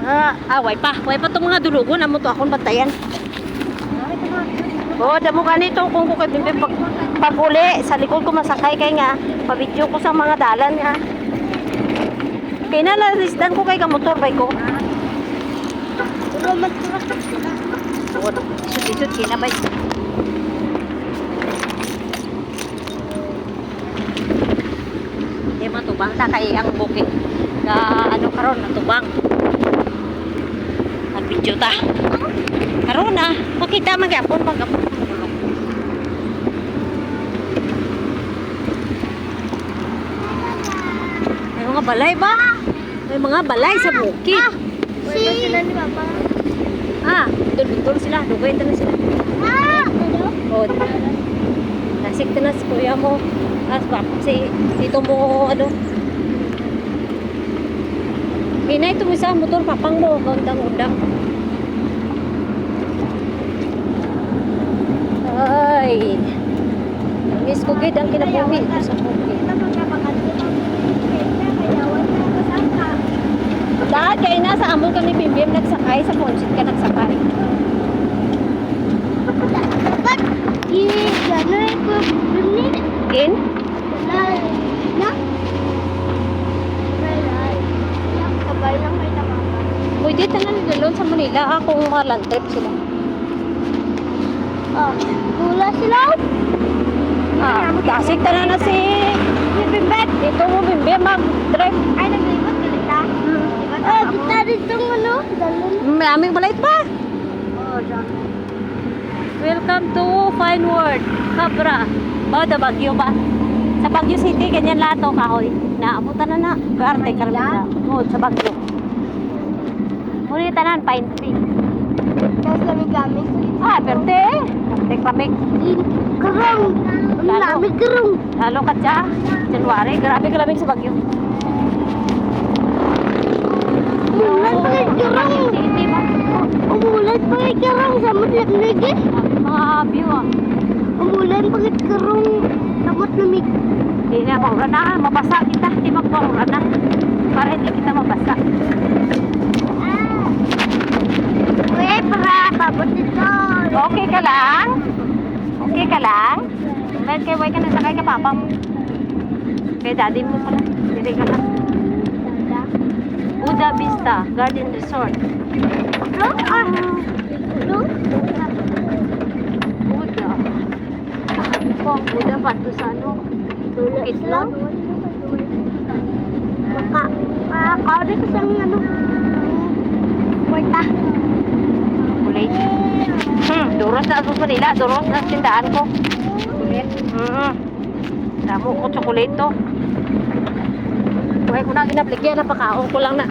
Way pa itong mga dulugon. Amo to akong bantayan. Damo ganito kung ko kay pag-uli. Sa likod ko masakay kay nga. Pabidyo ko sa mga dalan nga. Kaya nalalisdan ko kay kamotor bay ko. Isut-isut kina bay. Di matubang ta kay ang bukid. Ano karon natubang. Video ta. Karon makita magyapon magapon. May mga balay ba? May mga balay sa bukid. Wala sila ni Papa. Betul sila. Dugay na sila. Oh. Nasik na si kuya mo. Ito mo Hinay itong isang motor, papang mo, gandang-undang. Ay, miss ko gid ang kinabuhi ito sa bukid. Dahil kayo na sa amol ka ni Bimbim nagsakay, sa Ponsit ka nagsakay. Dapat, gano'n ko bumili. In? Pwede tanan dalon sa Manila kung malang trip sila. Gula sila. Dasig tanan na si Bimbet. Ito mo Bimbet mag-drive. Ay, naglibot ka nila. Kita dito dalon. May aming balait ba? Welcome to Fine World, Cabra. Da Baguio ba? Sa Baguio City, ganyan lahat o kahoy. Naabutan na. Garte, Carmela. Sa Baguio. Muna tanan, pine tree. Tapos lamig-lamig. Perte. Perte kramig. Karong. Lamig karong. Lalo ka siya. January, grabe kalamig sa Baguio. Umulan pa kayo karong. City ba? Umulan pa kayo karong. Samot lamig eh. Mga view Umulan pa kayo karong. Samot lamig. Hindi na maura na. Mabasa kita. Hindi magpaura na. Para hindi kita mabasa. Babot dito. Okay ka lang? Okay ka lang? Bakit kay ka nasakay ka papa mo? Kay daddy mo pala. Dili ka lang. Buda Vista Garden Resort. Buda. Buda pa to sa Itlog. Makakawin ko sa Puerta. Kulay. Duros na sa Manila. Duros na tindahan ko. Damo ko chocolate to. Buhay ko na ginapligyan. Napakaon ko lang na.